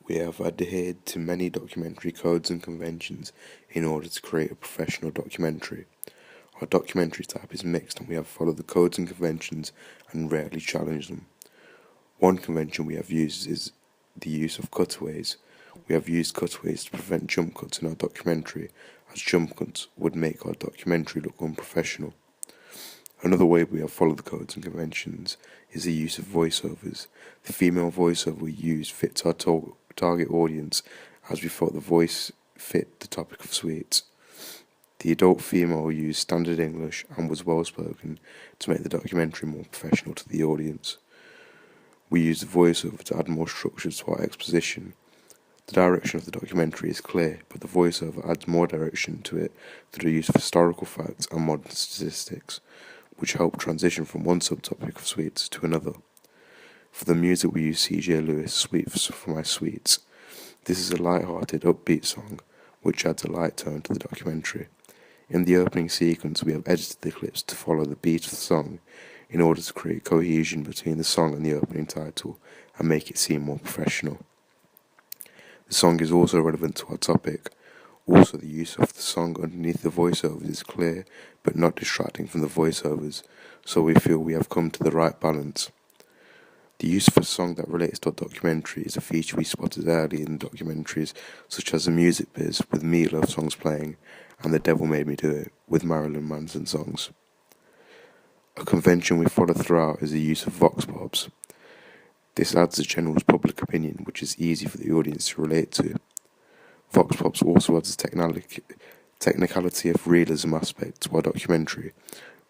We have adhered to many documentary codes and conventions in order to create a professional documentary. Our documentary type is mixed and we have followed the codes and conventions and rarely challenged them. One convention we have used is the use of cutaways. We have used cutaways to prevent jump cuts in our documentary, as jump cuts would make our documentary look unprofessional. Another way we have followed the codes and conventions is the use of voiceovers. The female voiceover we used fits our target audience, as we thought the voice fit the topic of sweets. The adult female used standard English and was well spoken to make the documentary more professional to the audience. We used the voiceover to add more structure to our exposition. The direction of the documentary is clear, but the voiceover adds more direction to it through the use of historical facts and modern statistics, which help transition from one subtopic of sweets to another. For the music we use C.J. Lewis' Sweets for My Sweets. This is a light-hearted, upbeat song, which adds a light tone to the documentary. In the opening sequence, we have edited the clips to follow the beat of the song in order to create cohesion between the song and the opening title and make it seem more professional. The song is also relevant to our topic. Also, the use of the song underneath the voiceovers is clear but not distracting from the voiceovers, so we feel we have come to the right balance. The use of a song that relates to our documentary is a feature we spotted early in documentaries, such as the Music Biz with Meatloaf songs playing and The Devil Made Me Do It with Marilyn Manson songs. A convention we follow throughout is the use of vox pops. This adds a general public opinion which is easy for the audience to relate to. Vox pops also adds a technicality of realism aspect to our documentary,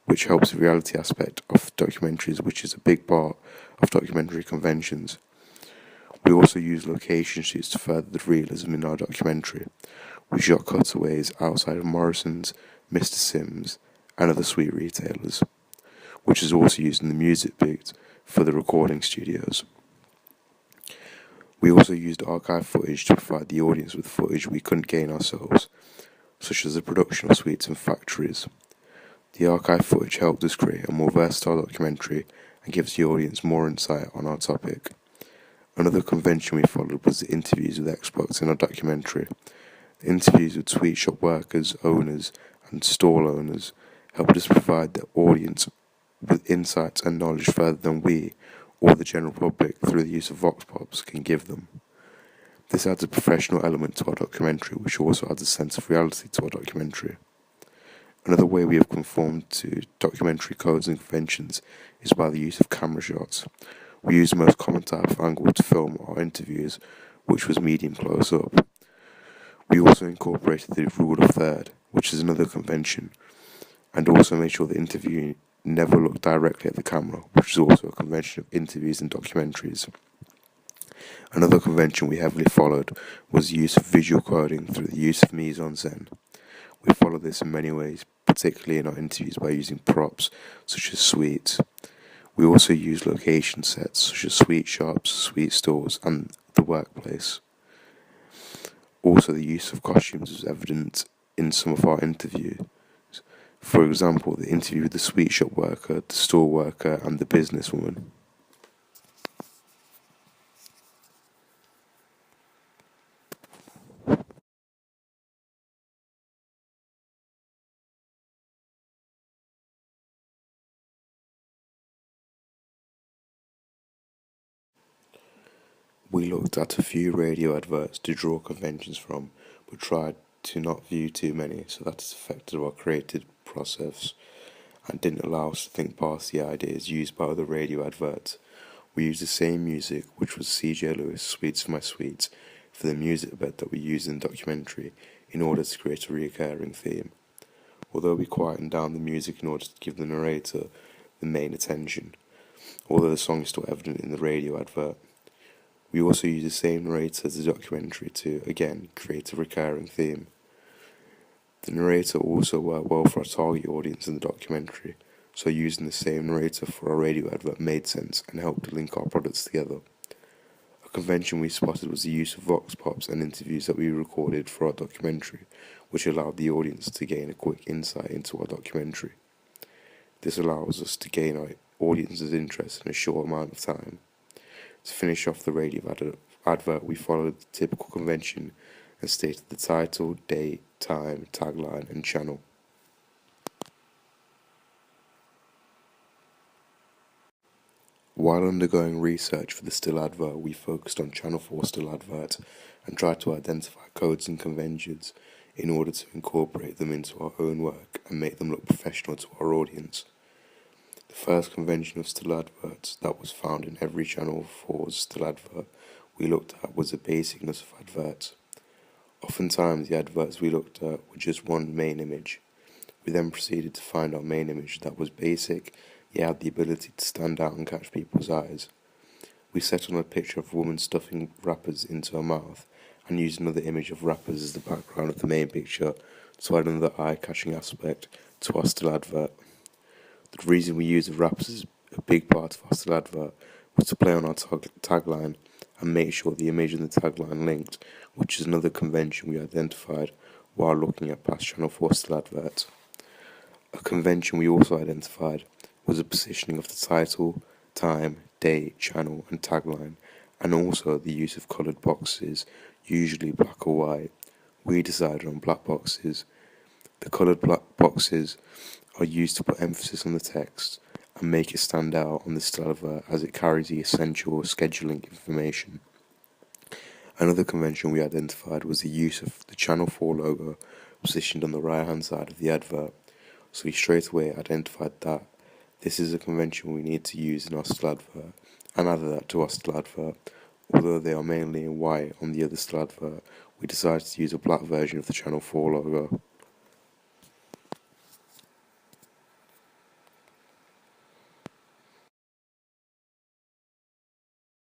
which helps the reality aspect of documentaries, which is a big part of documentary conventions. We also use location shoots to further the realism in our documentary. We shot cutaways outside of Morrison's, Mr. Sims, and other sweet retailers, which is also used in the music bit for the recording studios. We also used archive footage to provide the audience with footage we couldn't gain ourselves, such as the production of sweets in factories. The archive footage helped us create a more versatile documentary and gives the audience more insight on our topic. Another convention we followed was the interviews with experts in our documentary. The interviews with sweet shop workers, owners, and stall owners helped us provide the audience with insights and knowledge further than we, or the general public, through the use of vox pops, can give them. This adds a professional element to our documentary, which also adds a sense of reality to our documentary. Another way we have conformed to documentary codes and conventions is by the use of camera shots. We use the most common type of angle to film our interviews, which was medium close-up. We also incorporated the rule of third, which is another convention, and also made sure the interview never looked directly at the camera, which is also a convention of interviews and documentaries. Another convention we heavily followed was the use of visual coding through the use of mise-en-scène. We follow this in many ways, particularly in our interviews by using props such as sweets. We also use location sets such as sweet shops, sweet stores, and the workplace. Also, the use of costumes was evident in some of our interviews. For example, the interview with the sweet shop worker, the store worker, and the businesswoman. We looked at a few radio adverts to draw conventions from, but tried to not view too many, so that it affected our creative process and didn't allow us to think past the ideas used by other radio adverts. We used the same music, which was C.J. Lewis' Sweets for My Sweets, for the music bed that we used in the documentary in order to create a recurring theme. Although we quietened down the music in order to give the narrator the main attention, although the song is still evident in the radio advert. We also use the same narrator as the documentary to, again, create a recurring theme. The narrator also worked well for our target audience in the documentary, so using the same narrator for our radio advert made sense and helped to link our products together. A convention we spotted was the use of vox pops and interviews that we recorded for our documentary, which allowed the audience to gain a quick insight into our documentary. This allows us to gain our audience's interest in a short amount of time. To finish off the radio advert, we followed the typical convention and stated the title, date, time, tagline, and channel. While undergoing research for the still advert, we focused on Channel 4 still adverts and tried to identify codes and conventions in order to incorporate them into our own work and make them look professional to our audience. The first convention of still adverts that was found in every Channel 4's still advert we looked at was the basicness of adverts. Oftentimes the adverts we looked at were just one main image. We then proceeded to find our main image that was basic, yet had the ability to stand out and catch people's eyes. We set on a picture of a woman stuffing wrappers into her mouth and used another image of wrappers as the background of the main picture to add another eye-catching aspect to our still advert. The reason we used the wrappers as a big part of our still advert was to play on our tagline and make sure the image and the tagline linked, which is another convention we identified while looking at past Channel 4 still adverts. A convention we also identified was the positioning of the title, time, date, channel, and tagline, and also the use of coloured boxes, usually black or white. We decided on black boxes. The coloured black boxes are used to put emphasis on the text and make it stand out on the still advert as it carries the essential scheduling information. Another convention we identified was the use of the Channel 4 logo positioned on the right hand side of the advert. So we straight away identified that this is a convention we need to use in our still advert and added that to our still advert. Although they are mainly in white on the other still advert, we decided to use a black version of the Channel 4 logo.